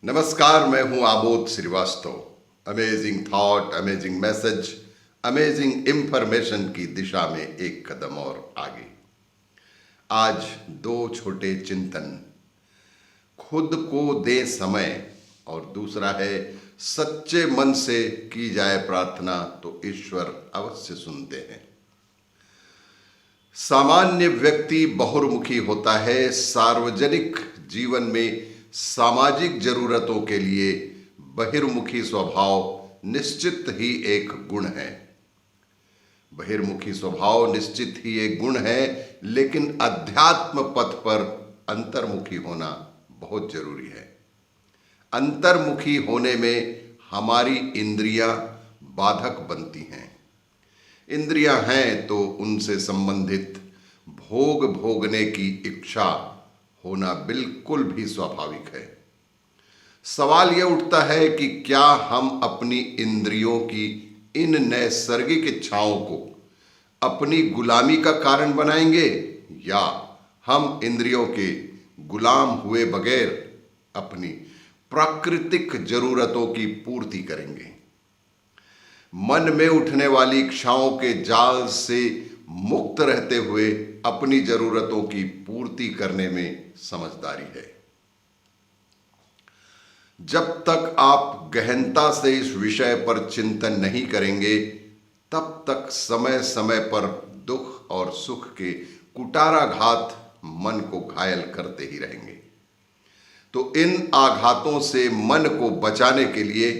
नमस्कार, मैं हूं Amod Shrivastava. Amazing thought, amazing message, amazing information की दिशा में एक कदम और आगे। आज दो छोटे चिंतन, खुद को दे समय और दूसरा है सच्चे मन से की जाए प्रार्थना तो ईश्वर अवश्य सुनते हैं। सामान्य व्यक्ति बहुमुखी होता है। सार्वजनिक जीवन में सामाजिक जरूरतों के लिए बहिर्मुखी स्वभाव निश्चित ही एक गुण है। बहिर्मुखी स्वभाव निश्चित ही एक गुण है, लेकिन अध्यात्म पथ पर अंतर्मुखी होना बहुत जरूरी है। अंतर्मुखी होने में हमारी इंद्रियां बाधक बनती हैं। इंद्रियां हैं तो उनसे संबंधित भोग भोगने की इच्छा होना बिल्कुल भी स्वाभाविक है। सवाल यह उठता है कि क्या हम अपनी इंद्रियों की इन नैसर्गिक इच्छाओं को अपनी गुलामी का कारण बनाएंगे या हम इंद्रियों के गुलाम हुए बगैर अपनी प्राकृतिक जरूरतों की पूर्ति करेंगे। मन में उठने वाली इच्छाओं के जाल से मुक्त रहते हुए अपनी जरूरतों की पूर्ति करने में समझदारी है। जब तक आप गहनता से इस विषय पर चिंतन नहीं करेंगे, तब तक समय समय पर दुख और सुख के कुटाराघात मन को घायल करते ही रहेंगे। तो इन आघातों से मन को बचाने के लिए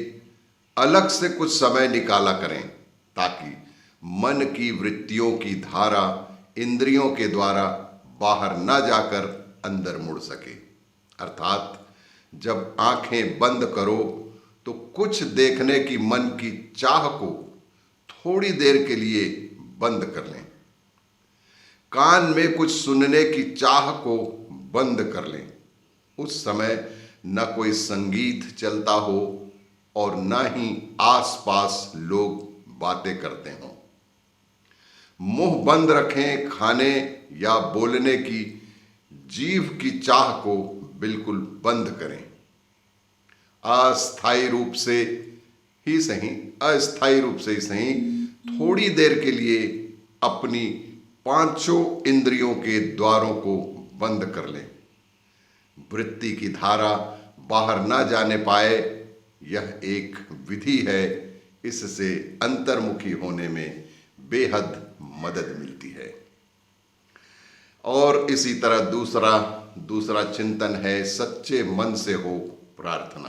अलग से कुछ समय निकाला करें, ताकि मन की वृत्तियों की धारा इंद्रियों के द्वारा बाहर न जाकर अंदर मुड़ सके। अर्थात जब आंखें बंद करो तो कुछ देखने की मन की चाह को थोड़ी देर के लिए बंद कर लें। कान में कुछ सुनने की चाह को बंद कर लें। उस समय न कोई संगीत चलता हो और न ही आसपास लोग बातें करते हों। मुंह बंद रखें। खाने या बोलने की जीभ की चाह को बिल्कुल बंद करें। अस्थायी रूप से ही सही थोड़ी देर के लिए अपनी पांचों इंद्रियों के द्वारों को बंद कर लें। वृत्ति की धारा बाहर ना जाने पाए, यह एक विधि है। इससे अंतर्मुखी होने में बेहद मदद मिलती है। और इसी तरह दूसरा चिंतन है सच्चे मन से हो प्रार्थना।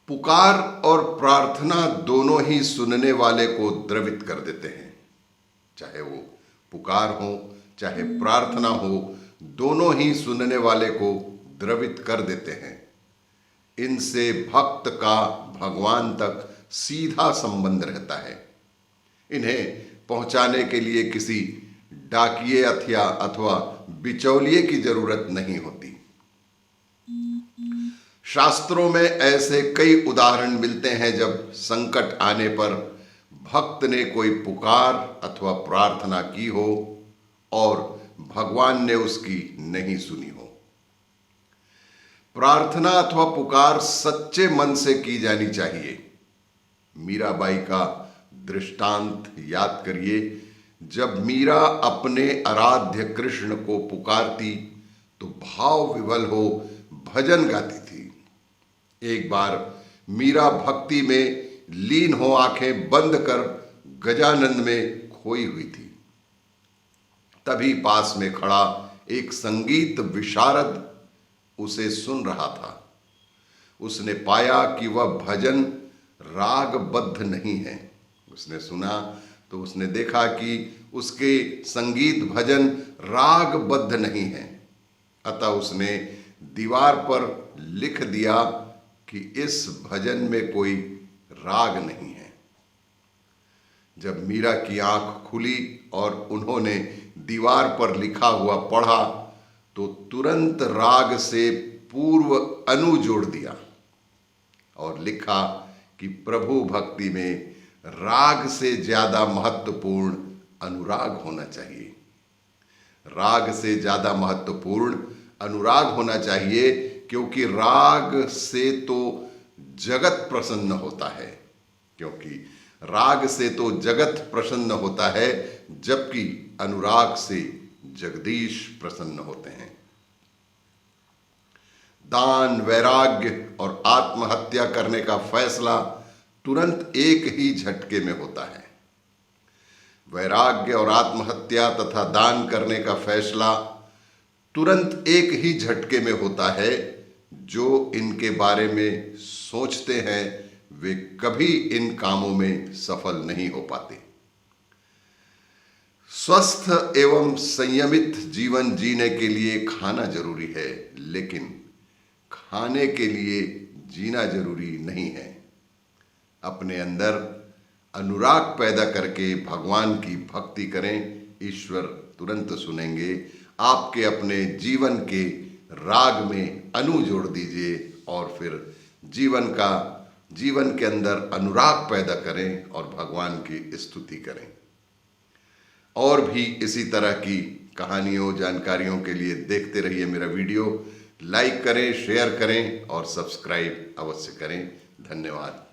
पुकार और प्रार्थना दोनों ही सुनने वाले को द्रवित कर देते हैं। चाहे वो पुकार हो चाहे प्रार्थना हो, दोनों ही सुनने वाले को द्रवित कर देते हैं। इनसे भक्त का भगवान तक सीधा संबंध रहता है। इन्हें पहुंचाने के लिए किसी डाकिये अथवा बिचौलिए की जरूरत नहीं होती। शास्त्रों में ऐसे कई उदाहरण मिलते हैं जब संकट आने पर भक्त ने कोई पुकार अथवा प्रार्थना की हो और भगवान ने उसकी नहीं सुनी हो। प्रार्थना अथवा पुकार सच्चे मन से की जानी चाहिए। मीराबाई का दृष्टांत याद करिए। जब मीरा अपने आराध्य कृष्ण को पुकारती तो भाव विवल हो भजन गाती थी। एक बार मीरा भक्ति में लीन हो आंखें बंद कर गजानंद में खोई हुई थी। तभी पास में खड़ा एक संगीत विशारद उसे सुन रहा था। उसने पाया कि वह भजन रागबद्ध नहीं है। उसने सुना तो उसने देखा कि उसके संगीत भजन रागबद्ध नहीं है। अतः उसने दीवार पर लिख दिया कि इस भजन में कोई राग नहीं है। जब मीरा की आंख खुली और उन्होंने दीवार पर लिखा हुआ पढ़ा तो तुरंत राग से पूर्व अनु जोड़ दिया और लिखा कि प्रभु भक्ति में राग से ज्यादा महत्वपूर्ण अनुराग होना चाहिए। राग से ज्यादा महत्वपूर्ण अनुराग होना चाहिए, क्योंकि राग से तो जगत प्रसन्न होता है, क्योंकि राग से तो जगत प्रसन्न होता है, जबकि अनुराग से जगदीश प्रसन्न होते हैं। दान, वैराग्य और आत्महत्या करने का फैसला तुरंत एक ही झटके में होता है। वैराग्य और आत्महत्या तथा दान करने का फैसला तुरंत एक ही झटके में होता है। जो इनके बारे में सोचते हैं वे कभी इन कामों में सफल नहीं हो पाते। स्वस्थ एवं संयमित जीवन जीने के लिए खाना जरूरी है, लेकिन खाने के लिए जीना जरूरी नहीं है। अपने अंदर अनुराग पैदा करके भगवान की भक्ति करें, ईश्वर तुरंत सुनेंगे। आपके अपने जीवन के राग में अनु जोड़ दीजिए और फिर जीवन के अंदर अनुराग पैदा करें और भगवान की स्तुति करें। और भी इसी तरह की कहानियों, जानकारियों के लिए देखते रहिए मेरा वीडियो। लाइक करें, शेयर करें और सब्सक्राइब अवश्य करें। धन्यवाद।